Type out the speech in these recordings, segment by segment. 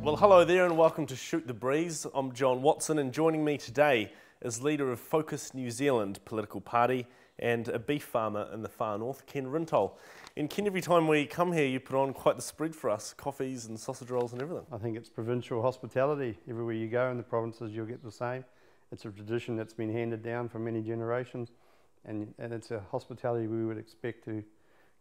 Well, hello there and welcome to Shoot the Breeze. I'm John Watson, and joining me today is leader of Focus New Zealand political party and a beef farmer in the far north, Ken Rintoul. And Ken, every time we come here you put on quite the spread for us, coffees and sausage rolls and everything. I think it's provincial hospitality. Everywhere you go in the provinces you'll get the same. It's a tradition that's been handed down for many generations, and it's a hospitality we would expect to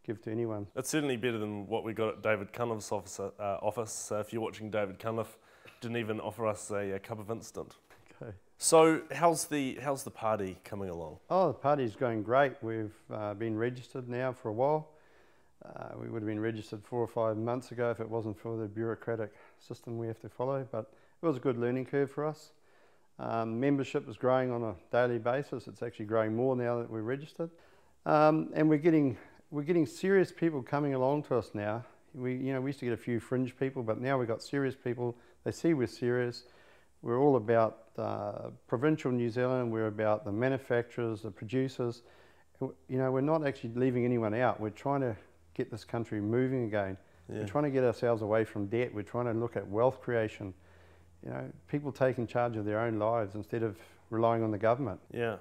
give to anyone. It's certainly better than what we got at David Cunliffe's office. If you're watching, David Cunliffe didn't even offer us a cup of instant. Okay. So how's the party coming along? Oh, the party's going great. We've been registered now for a while. We would have been registered 4 or 5 months ago if it wasn't for the bureaucratic system we have to follow, but it was a good learning curve for us. Membership is growing on a daily basis. It's actually growing more now that we're registered. And we're getting serious people coming along to us now. We used to get a few fringe people, but now we've got serious people. They see we're serious. We're all about provincial New Zealand. We're about the manufacturers, the producers. We're not actually leaving anyone out. We're trying to get this country moving again. Yeah. We're trying to get ourselves away from debt. We're trying to look at wealth creation. People taking charge of their own lives instead of relying on the government. Yeah.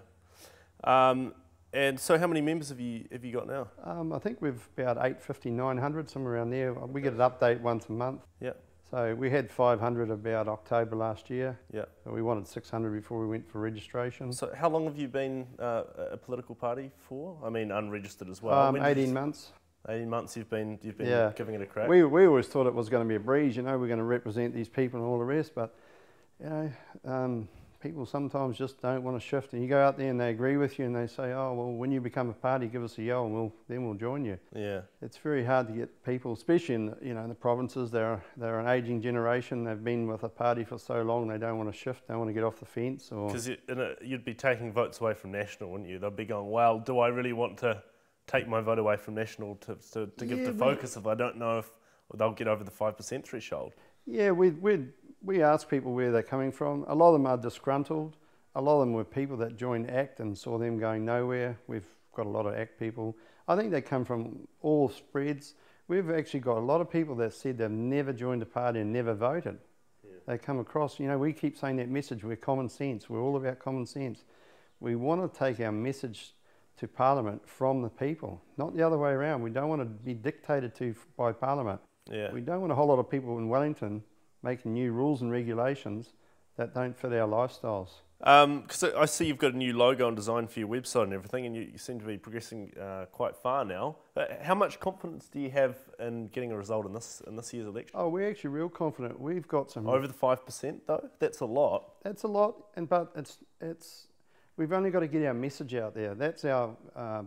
And so how many members have you got now? I think we've about 850, 900, somewhere around there. We get an update once a month. Yeah. So we had 500 about October last year. Yeah. We wanted 600 before we went for registration. So how long have you been a political party for? I mean, unregistered as well. 18 months. 18 months you've been yeah. giving it a crack? We always thought it was going to be a breeze, we're going to represent these people and all the rest, but people sometimes just don't want to shift, and you go out there and they agree with you and they say, oh, well, when you become a party, give us a yell and then we'll join you. Yeah. It's very hard to get people, especially in the provinces. They're an ageing generation. They've been with a party for so long they don't want to shift, don't want to get off the fence. Because you'd be taking votes away from National, wouldn't you? They'd be going, well, do I really want to take my vote away from National to give to Focus if I don't know if they'll get over the 5% threshold? Yeah, we ask people where they're coming from. A lot of them are disgruntled. A lot of them were people that joined ACT and saw them going nowhere. We've got a lot of ACT people. I think they come from all spreads. We've actually got a lot of people that said they've never joined a party and never voted. Yeah. They come across, we keep saying that message, we're common sense. We're all about common sense. We want to take our message to Parliament from the people, not the other way around. We don't want to be dictated to by Parliament. Yeah. We don't want a whole lot of people in Wellington making new rules and regulations that don't fit our lifestyles. Because I see you've got a new logo and design for your website and everything, and you seem to be progressing quite far now. How much confidence do you have in getting a result in this year's election? Oh, we're actually real confident. We've got some... Over the 5% though? That's a lot. That's a lot, but we've only got to get our message out there. That's our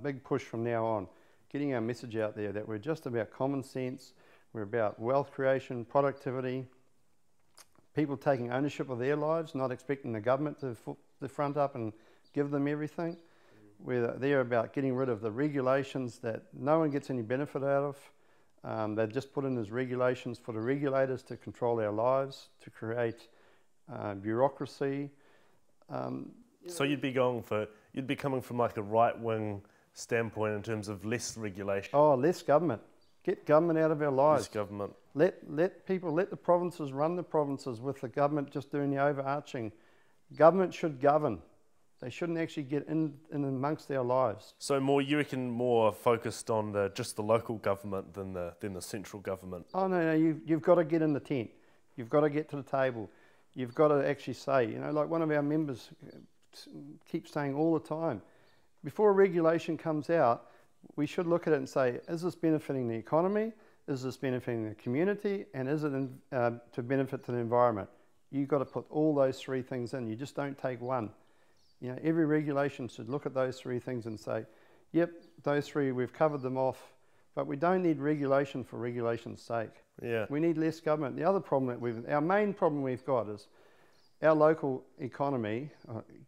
big push from now on, getting our message out there that we're just about common sense, we're about wealth creation, productivity, people taking ownership of their lives, not expecting the government to foot the front up and give them everything. We're there about getting rid of the regulations that no one gets any benefit out of. They've just put in as regulations for the regulators to control our lives, to create bureaucracy. So you'd be coming from like a right-wing standpoint in terms of less regulation? Oh, less government. Get government out of our lives. Less government. Let the provinces run the provinces with the government just doing the overarching. Government should govern. They shouldn't actually get in amongst our lives. So you reckon more focused on just the local government than the central government? Oh no, you've got to get in the tent. You've got to get to the table. You've got to actually say, like one of our members keeps saying all the time, before a regulation comes out, we should look at it and say, is this benefiting the economy? Is this benefiting the community? And is it to benefit to the environment? You've got to put all those three things in. You just don't take one. Every regulation should look at those three things and say, yep, those three, we've covered them off, but we don't need regulation for regulation's sake. Yeah. We need less government. The other problem our main problem we've got is our local economy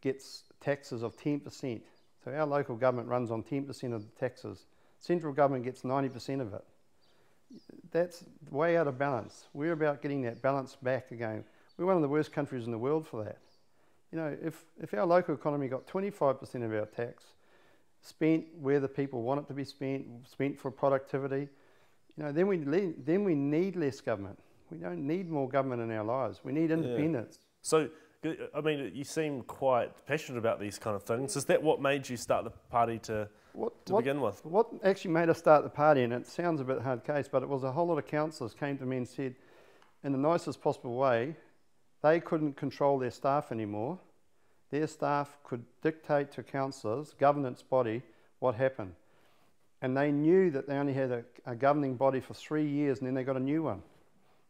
gets taxes of 10%. So our local government runs on 10% of the taxes. Central government gets 90% of it. That's way out of balance. We're about getting that balance back again. We're one of the worst countries in the world for that. If our local economy got 25% of our tax spent where the people want it to be spent for productivity, then we need less government. We don't need more government in our lives. We need independence. So, I mean, you seem quite passionate about these kind of things. Is that what made you start the party to begin with? What actually made us start the party, and it sounds a bit hard case, but it was a whole lot of councillors came to me and said, in the nicest possible way, they couldn't control their staff anymore. Their staff could dictate to councillors, governance body, what happened. And they knew that they only had a governing body for 3 years and then they got a new one.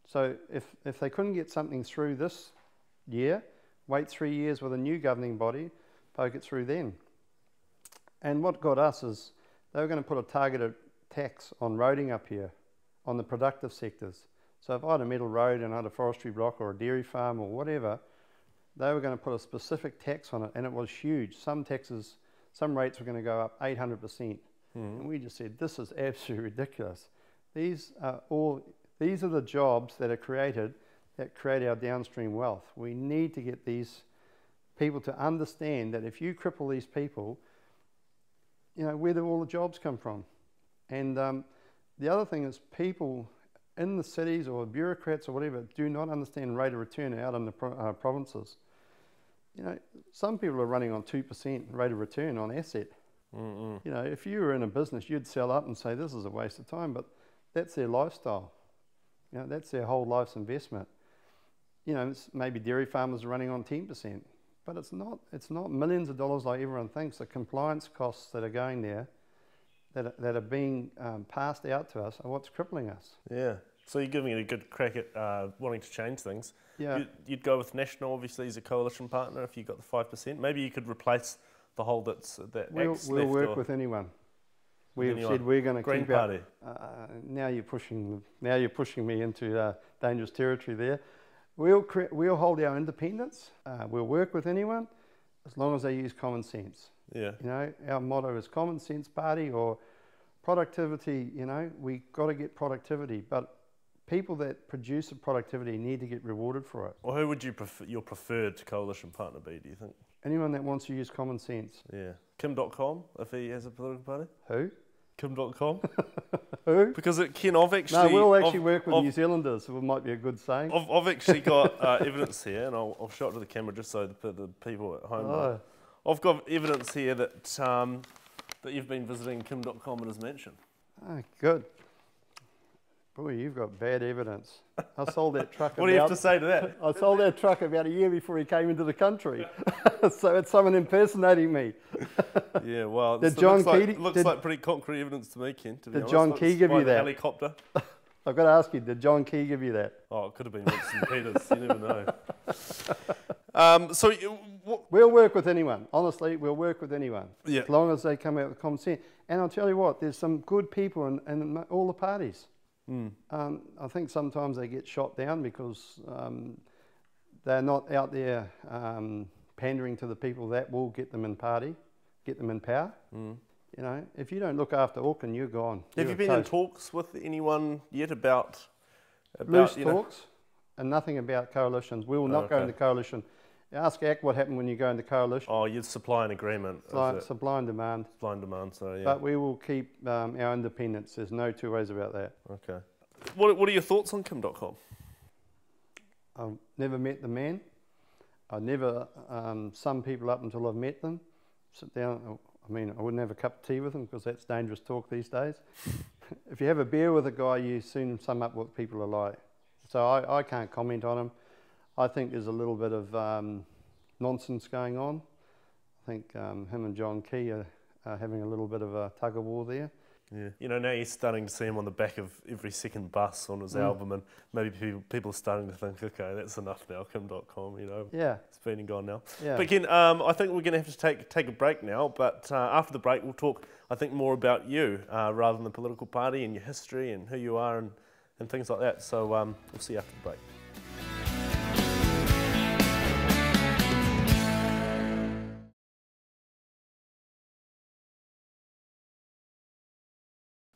So if they couldn't get something through this year, wait 3 years with a new governing body, poke it through then. And what got us is they were going to put a targeted tax on roading up here, on the productive sectors. So if I had a metal road and I had a forestry block or a dairy farm or whatever, they were going to put a specific tax on it, and it was huge. Some rates were going to go up 800%. And we just said, this is absolutely ridiculous. These are the jobs that are created that create our downstream wealth. We need to get these people to understand that if you cripple these people, you know, where do all the jobs come from? And the other thing is people in the cities or bureaucrats or whatever do not understand rate of return out in the provinces. You know, some people are running on 2% rate of return on asset. You know, if you were in a business, you'd sell up and say, this is a waste of time, but that's their lifestyle. You know, that's their whole life's investment. You know, maybe dairy farmers are running on 10%, but it's not millions of dollars like everyone thinks. The compliance costs that are going there, that are being passed out to us, are what's crippling us. Yeah. So you're giving it a good crack at wanting to change things. Yeah. You'd go with National, obviously, as a coalition partner if you got the 5%. Maybe you could replace the hole we'll work with anyone. We've said we're going to Green keep Party. Now you're pushing me into dangerous territory there. We'll hold our independence. We'll work with anyone as long as they use common sense. Yeah. You know, our motto is common sense party or productivity. You know, we got to get productivity, but people that produce the productivity need to get rewarded for it. Well, who would your preferred coalition partner be, do you think? Anyone that wants to use common sense. Yeah. Kim.com, if he has a political party? Who? Kim.com? Who? Because Ken, I've actually... No, we'll actually work with New Zealanders, so it might be a good saying. I've actually got evidence here, and I'll show it to the camera just so the people at home know. I've got evidence here that that you've been visiting Kim.com in his mansion. Oh, good. Boy, you've got bad evidence. I sold that truck. What do you have to say to that? I sold that truck about a year before he came into the country. So it's someone impersonating me. Yeah, well, did it John looks like pretty concrete evidence to me, Ken, to be honest. Did John Key give you that? Helicopter. I've got to ask you, did John Key give you that? Oh, it could have been Winston Peters. You never know. We'll work with anyone. Honestly, we'll work with anyone. Yeah. As long as they come out with common sense. And I'll tell you what, there's some good people in all the parties. I think sometimes they get shot down because they're not out there pandering to the people that will get them in power. You know, if you don't look after Auckland, you're gone. Have you been in talks with anyone yet about loose talks and nothing about coalitions? We will not go into coalition. Ask ACT what happened when you go into coalition. Oh, you'd supply an agreement. Supply and demand. Supply and demand, so yeah. But we will keep our independence. There's no two ways about that. Okay. What are your thoughts on Kim.com? I've never met the man. I never sum people up until I've met them. Sit down. I mean, I wouldn't have a cup of tea with them because that's dangerous talk these days. If you have a beer with a guy, you soon sum up what people are like. So I can't comment on him. I think there's a little bit of nonsense going on. I think him and John Key are having a little bit of a tug of war there. Yeah. You know, now you're starting to see him on the back of every second bus on his album, and maybe people are starting to think, okay, that's enough now, Kim.com, you know. Yeah. It's been and gone now. Yeah. But again, I think we're going to have to take a break now, but after the break we'll talk, I think, more about you rather than the political party and your history and who you are and things like that. So we'll see you after the break.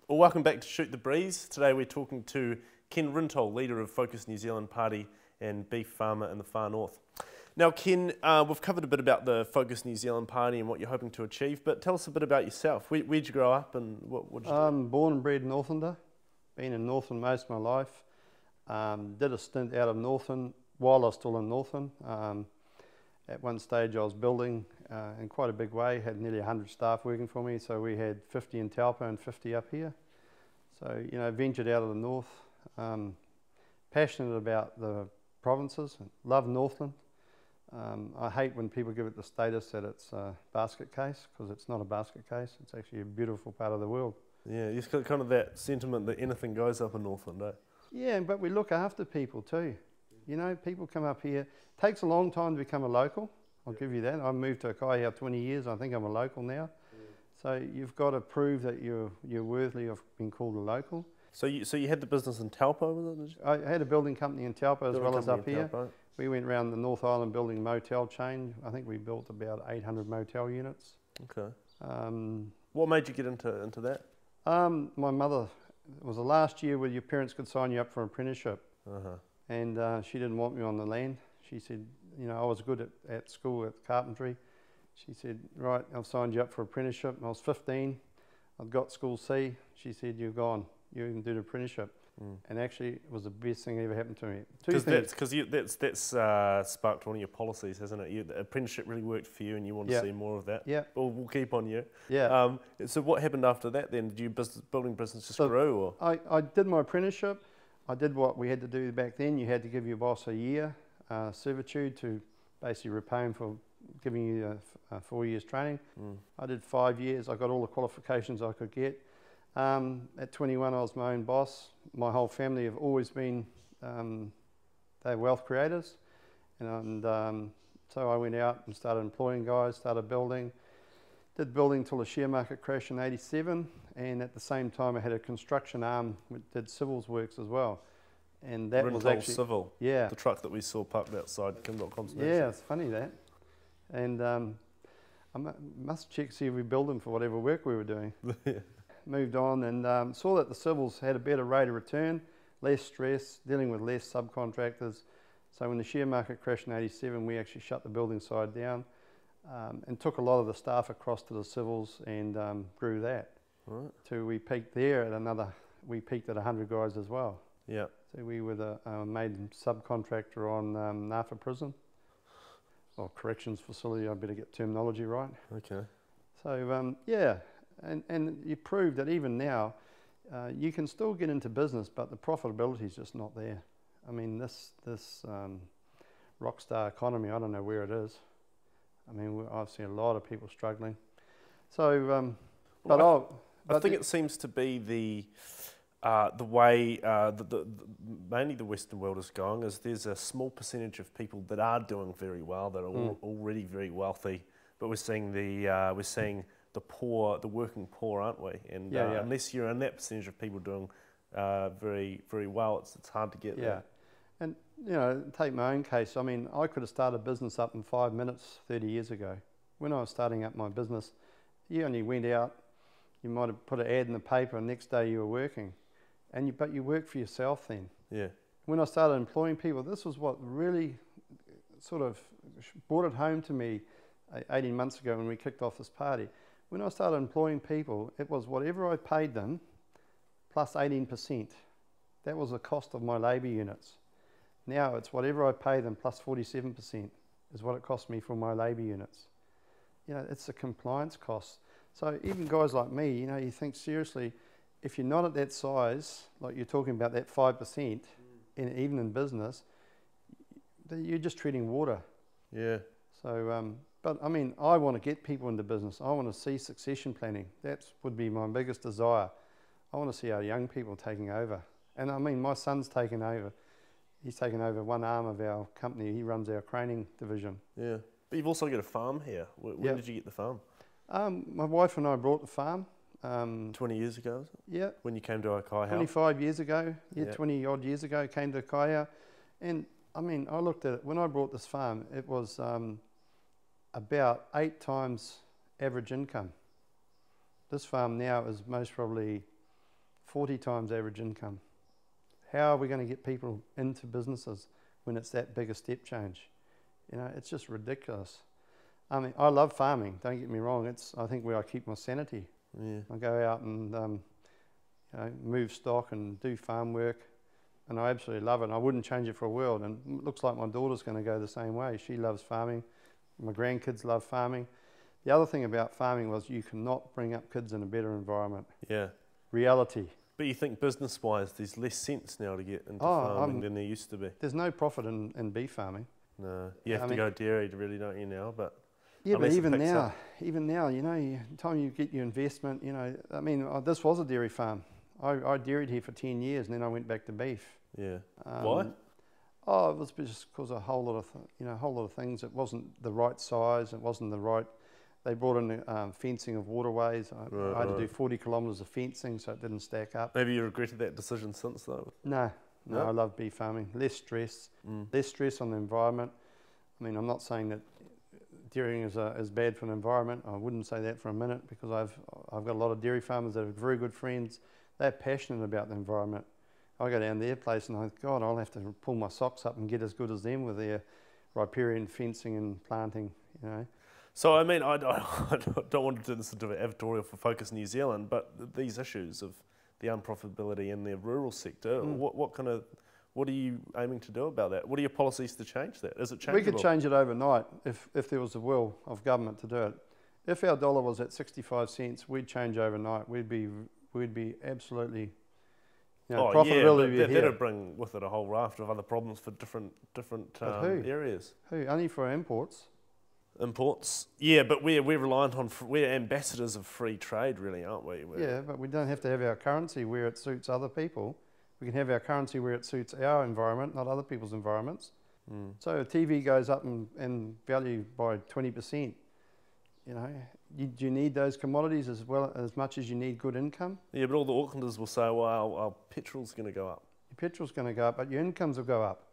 Well, welcome back to Shoot the Breeze. Today we're talking to Ken Rintoul, leader of Focus New Zealand Party and beef farmer in the far north. Now, Ken, we've covered a bit about the Focus New Zealand Party and what you're hoping to achieve, but tell us a bit about yourself. Where'd you grow up and what did you do? I'm born and bred Northlander, been in Northland most of my life. Did a stint out of Northern while I was still in Northern. At one stage I was building in quite a big way, had nearly 100 staff working for me, so we had 50 in Taupo and 50 up here. So, you know, ventured out of the north, passionate about the provinces, love Northland. I hate when people give it the status that it's a basket case, because it's not a basket case, it's actually a beautiful part of the world. Yeah, you've got kind of that sentiment that anything goes up in Northland, eh? Yeah, but we look after people too. You know, people come up here. It takes a long time to become a local, I'll give you that. I moved to Kaiau 20 years, I think I'm a local now. So you've got to prove that you're worthy of being called a local. So you had the business in Taupo, was it? Did you? I had a building company in Taupo as well as up here. Taupo. We went around the North Island building a motel chain. I think we built about 800 motel units. Okay. What made you get into that? My mother, it was the last year where your parents could sign you up for an apprenticeship. And she didn't want me on the land. She said, you know, I was good at school at carpentry. She said, right, I've signed you up for apprenticeship. And I was 15. I'd got school C. She said, you're gone. You can do the apprenticeship. And actually, it was the best thing that ever happened to me. That's sparked one of your policies, hasn't it? The apprenticeship really worked for you, and you want to see more of that. Yeah. We'll keep on you. Yeah. So what happened after that then? Did your building business just grow? Or? I did my apprenticeship. I did what we had to do back then. You had to give your boss a year servitude to basically repay him for giving you 4 years training. I did 5 years. I got all the qualifications I could get. At 21, I was my own boss. My whole family have always been, they're wealth creators. And so I went out and started employing guys, started building. Did building till the share market crash in '87. And at the same time, I had a construction arm which did civils works as well. And that Rintoul was actually... Civil. Yeah. The truck that we saw parked outside Kim.com's. Yeah, it's funny that. And I must check, see if we billed them for whatever work we were doing. Moved on and saw that the civils had a better rate of return, less stress, dealing with less subcontractors. So when the share market crashed in '87, we actually shut the building side down and took a lot of the staff across to the civils and grew that. Right. So we peaked there at we peaked at 100 guys as well. Yeah. So we were the main subcontractor on Nafa Prison, or corrections facility, I better get terminology right. Okay. So yeah. And you proved that even now, you can still get into business, but the profitability is just not there. I mean, this rock star economy, I don't know where it is. I mean, I've seen a lot of people struggling. So, I think it seems to be the way mainly the Western world is going. Is there's a small percentage of people that are doing very well, that are already very wealthy, but we're seeing the poor, the working poor, aren't we? And unless you're in that percentage of people doing very, very well, it's hard to get there. And, you know, take my own case. I mean, I could have started a business up in 5 minutes 30 years ago. When I was starting up my business, you only went out, you might have put an ad in the paper, and next day you were working. But you work for yourself then. Yeah. When I started employing people, this was what really sort of brought it home to me 18 months ago when we kicked off this party. When I started employing people, it was whatever I paid them plus 18%. That was the cost of my labour units. Now it's whatever I pay them plus 47% is what it cost me for my labour units. You know, it's the compliance costs. So even guys like me, you know, you think seriously, if you're not at that size, like you're talking about that 5%, even in business, you're just treating water. Yeah. So, but I mean, I want to get people into business. I want to see succession planning. That would be my biggest desire. I want to see our young people taking over. And I mean, my son's taken over. He's taken over one arm of our company. He runs our craning division. Yeah. But you've also got a farm here. When did you get the farm? My wife and I bought the farm. 20 years ago, is it? Yeah. When you came to Kaiau? 25 years ago. Yeah, 20 odd years ago, came to Kaiau. And I mean, I looked at it, when I bought this farm, it was about 8 times average income. This farm now is most probably 40 times average income. How are we going to get people into businesses when it's that big a step change? You know, it's just ridiculous. I mean, I love farming, don't get me wrong. It's, I think, where I keep my sanity. Yeah. I go out and you know, move stock and do farm work. and I absolutely love it, and I wouldn't change it for a world, and it looks like my daughter's going to go the same way. She loves farming. My grandkids love farming. The other thing about farming was you cannot bring up kids in a better environment. Yeah. Reality. But you think business-wise, there's less sense now to get into farming than there used to be? There's no profit in beef farming. No, you have to go dairy, really, don't you now? But yeah, but even now, you know, time you get your investment, you know, I mean, this was a dairy farm. I dairied here for 10 years, and then I went back to beef. Yeah. Why? Oh, it was just because a whole lot of things. It wasn't the right size. It wasn't the right. They brought in fencing of waterways. I had to do 40 kilometres of fencing, so it didn't stack up. Maybe you regretted that decision since, though? No, I love beef farming. Less stress on the environment. I mean, I'm not saying that dairying is bad for the environment. I wouldn't say that for a minute, because I've got a lot of dairy farmers that are very good friends. They're passionate about the environment. I go down their place and I think, God, I'll have to pull my socks up and get as good as them with their riparian fencing and planting, you know. So, I mean, I don't want to do this into an editorial for Focus New Zealand, but these issues of the unprofitability in the rural sector, what are you aiming to do about that? What are your policies to change that? Is it changeable? We could change it overnight if there was the will of government to do it. If our dollar was at 65 cents, we'd change overnight. We'd be absolutely, you know, profitability. Yeah, but that'd bring with it a whole raft of other problems for different areas. Who? Only for imports. Imports, yeah, but we're reliant on, we're ambassadors of free trade, really, aren't we? Yeah, but we don't have to have our currency where it suits other people. We can have our currency where it suits our environment, not other people's environments. So if TV goes up in value by 20%, you know, do you need those commodities as much as you need good income? Yeah, but all the Aucklanders will say, well, our petrol's going to go up. Your petrol's going to go up, but your incomes will go up,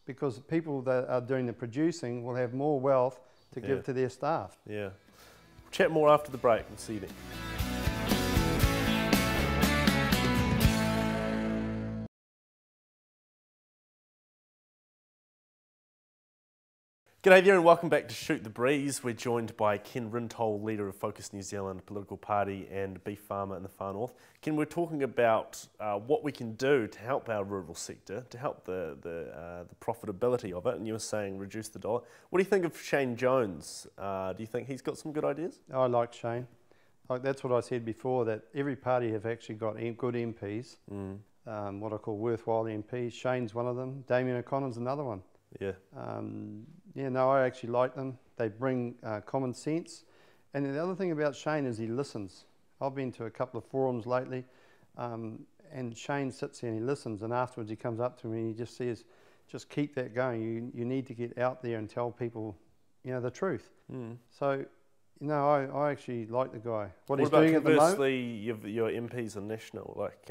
because people that are doing the producing will have more wealth to give to their staff. Yeah. Chat more after the break. We'll see you then. G'day there and welcome back to Shoot the Breeze. We're joined by Ken Rintoul, leader of Focus New Zealand political party and beef farmer in the far north. Ken, we're talking about what we can do to help our rural sector, to help the profitability of it, and you were saying reduce the dollar. What do you think of Shane Jones? Do you think he's got some good ideas? I like Shane. That's what I said before, that every party have actually got good MPs, what I call worthwhile MPs. Shane's one of them. Damien O'Connor's another one. Yeah. I actually like them. They bring common sense. And the other thing about Shane is he listens. I've been to a couple of forums lately, and Shane sits there and he listens, and afterwards he comes up to me and he just says, just keep that going. You need to get out there and tell people, you know, the truth. So, you know, I actually like the guy. What he's doing at the moment. Conversely, your MPs are national, like,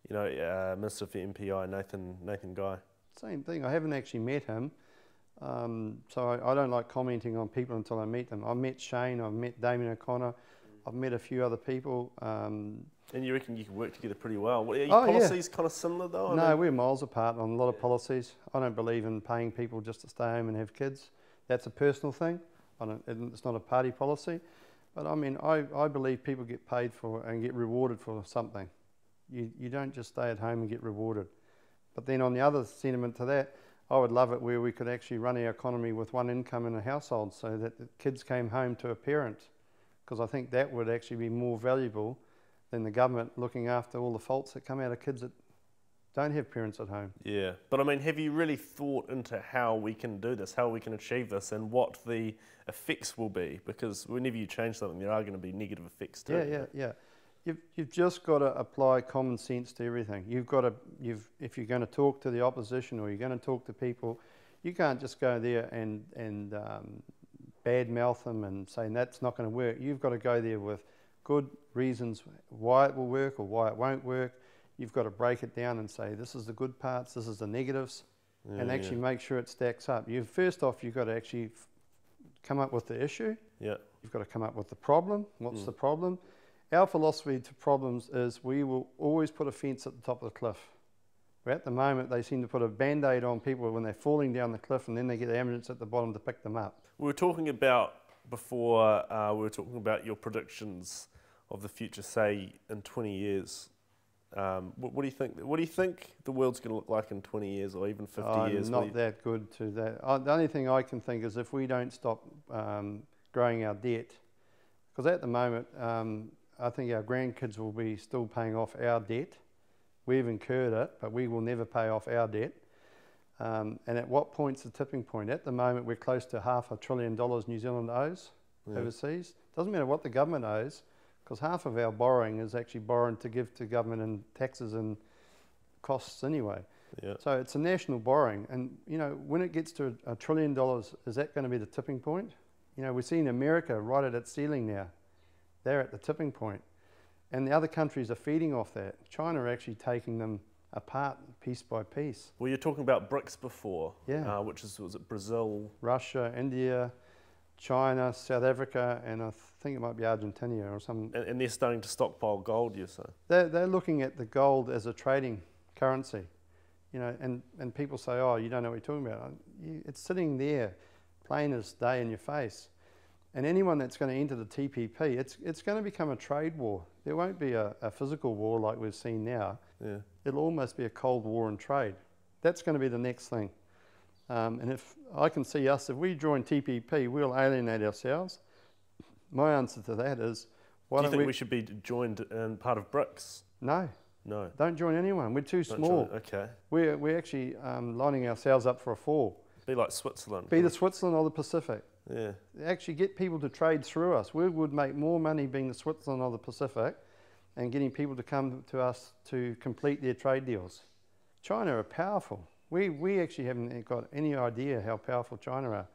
Minister for MPI, Nathan Guy. Same thing. I haven't actually met him, so I don't like commenting on people until I meet them. I've met Shane, I've met Damien O'Connor, I've met a few other people. And you reckon you can work together pretty well? Are your policies kind of similar though? No, we're miles apart on a lot of policies. I don't believe in paying people just to stay home and have kids. That's a personal thing. It's not a party policy. But I mean, I believe people get paid for and get rewarded for something. You don't just stay at home and get rewarded. But then on the other sentiment to that, I would love it where we could actually run our economy with one income in a household, so that the kids came home to a parent, because I think that would actually be more valuable than the government looking after all the faults that come out of kids that don't have parents at home. Yeah, but I mean, have you really thought into how we can do this, how we can achieve this, and what the effects will be? Because whenever you change something, there are going to be negative effects too. Yeah. You've just got to apply common sense to everything. If you're going to talk to the opposition or you're going to talk to people, you can't just go there and bad mouth them and say that's not going to work. You've got to go there with good reasons why it will work or why it won't work. You've got to break it down and say this is the good parts, this is the negatives, and actually make sure it stacks up. First off, you've got to actually come up with the issue. Yeah. You've got to come up with the problem. What's the problem? Our philosophy to problems is we will always put a fence at the top of the cliff. Where at the moment they seem to put a band-aid on people when they're falling down the cliff, and then they get the ambulance at the bottom to pick them up. We were talking about before, your predictions of the future, say in 20 years. What do you think? What do you think the world's going to look like in 20 years or even 50 years? Not that good to that. The only thing I can think is if we don't stop growing our debt, because at the moment I think our grandkids will be still paying off our debt. We've incurred it, but we will never pay off our debt. And at what point's the tipping point? At the moment, we're close to $500 billion New Zealand owes overseas. Doesn't matter what the government owes, because half of our borrowing is actually borrowing to give to government in taxes and costs anyway. Yeah. So it's a national borrowing. And, you know, when it gets to $1 trillion, is that going to be the tipping point? You know, we're seeing America right at its ceiling now. They're at the tipping point. And the other countries are feeding off that. China are actually taking them apart piece by piece. Well, you're talking about BRICS before, Yeah. which was it Brazil? Russia, India, China, South Africa, and I think it might be Argentina or something. And they're starting to stockpile gold, you say? They're looking at the gold as a trading currency. You know, and people say, oh, you don't know what you're talking about. It's sitting there, plain as day in your face. And anyone that's going to enter the TPP, it's going to become a trade war. There won't be a physical war like we've seen now. Yeah. It'll almost be a cold war in trade. That's going to be the next thing. And if I can see us, if we join TPP, we'll alienate ourselves. My answer to that is, why Do you don't think we should be joined in part of BRICS? No. No. Don't join anyone. We're too Don't small. join. Okay. We're actually lining ourselves up for a fall. Be like Switzerland. Be the Switzerland or the Pacific. Yeah. Actually get people to trade through us. We would make more money being the Switzerland or the Pacific and getting people to come to us to complete their trade deals. China are powerful. We actually haven't got any idea how powerful China are.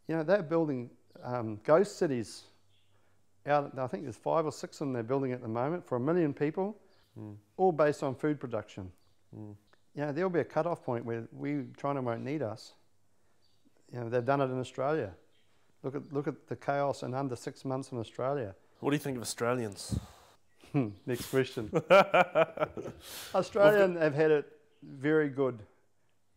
You know, they're building ghost cities out, I think there's 5 or 6 of them they're building at the moment for 1 million people, all based on food production. You know, there'll be a cut-off point where China won't need us. You know, they've done it in Australia. Look at the chaos in under 6 months in Australia. What do you think of Australians? Next question. Australians have had it very good.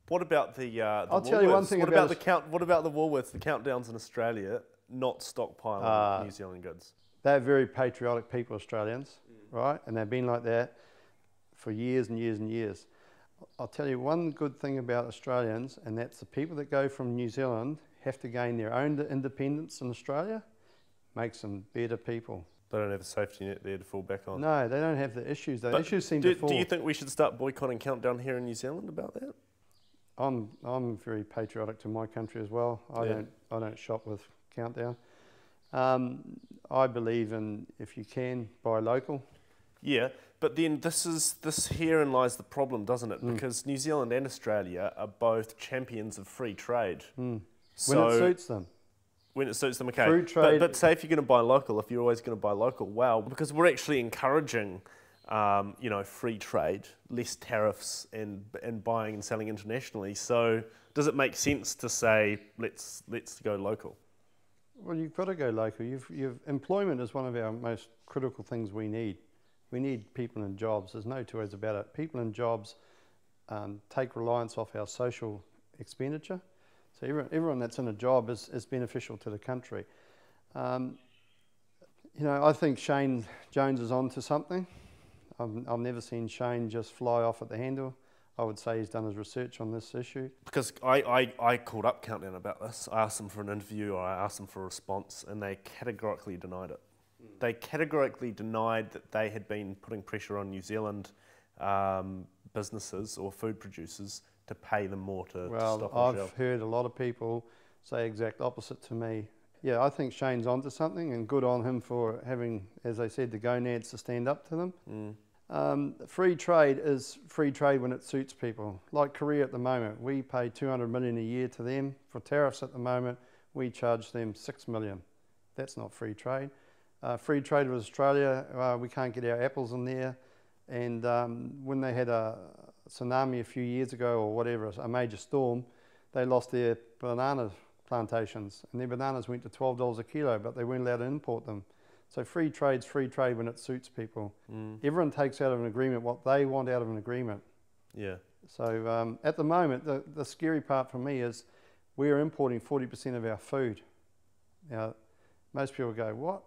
What about the I'll tell you one thing what about what about the Woolworths, the countdowns in Australia, not stockpiling New Zealand goods? They're very patriotic people, Australians, right? And they've been like that for years and years and years. I'll tell you one good thing about Australians, and that's the people that go from New Zealand have to gain their own independence in Australia, makes them better people. They don't have a safety net there to fall back on. No, they don't have the issues. The But issues seem to fall. Do you think we should start boycotting Countdown here in New Zealand about that? I'm very patriotic to my country as well. I don't shop with Countdown. I believe in, if you can, buy local. Yeah, but then this herein lies the problem, doesn't it? Because New Zealand and Australia are both champions of free trade. So When it suits them. when it suits them, okay. Free trade. But say if you're going to buy local, if you're always going to buy local, wow, because we're actually encouraging, free trade, less tariffs, and buying and selling internationally. So does it make sense to say let's go local? Well, you've got to go local. Employment is one of our most critical things we need. We need people in jobs. There's no two ways about it. People in jobs take reliance off our social expenditure. So everyone that's in a job is beneficial to the country. I think Shane Jones is on to something. I've never seen Shane just fly off at the handle. I would say he's done his research on this issue. Because I called up Countdown about this. I asked them for an interview, or I asked them for a response, and they categorically denied it. They categorically denied that they had been putting pressure on New Zealand businesses or food producers to pay them more to stock on shelf. I've heard a lot of people say exact opposite to me. Yeah, I think Shane's onto something, and good on him for having, as I said, the gonads to stand up to them. Free trade is free trade when it suits people. Like Korea at the moment, we pay $200 million a year to them. For tariffs at the moment, we charge them $6 million. That's not free trade. Free trade with Australia, we can't get our apples in there. And when they had a tsunami a few years ago or whatever, a major storm, they lost their banana plantations, and their bananas went to $12 a kilo, but they weren't allowed to import them. So free trade's free trade when it suits people. Everyone takes out of an agreement what they want out of an agreement. Yeah. So at the moment, the scary part for me is we're importing 40% of our food. Now, most people go, what?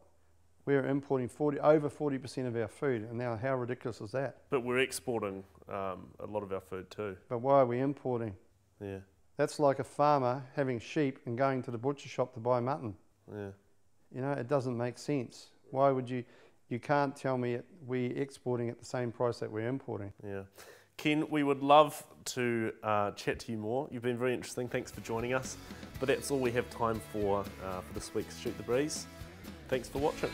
we're importing over 40% of our food, and now how ridiculous is that? But we're exporting a lot of our food too. But why are we importing? Yeah, That's like a farmer having sheep and going to the butcher shop to buy mutton. yeah. You know, it doesn't make sense. Why would you can't tell me we're exporting at the same price that we're importing. Yeah. Ken, we would love to chat to you more. You've been very interesting. Thanks for joining us. But that's all we have time for this week's Shoot the Breeze. Thanks for watching.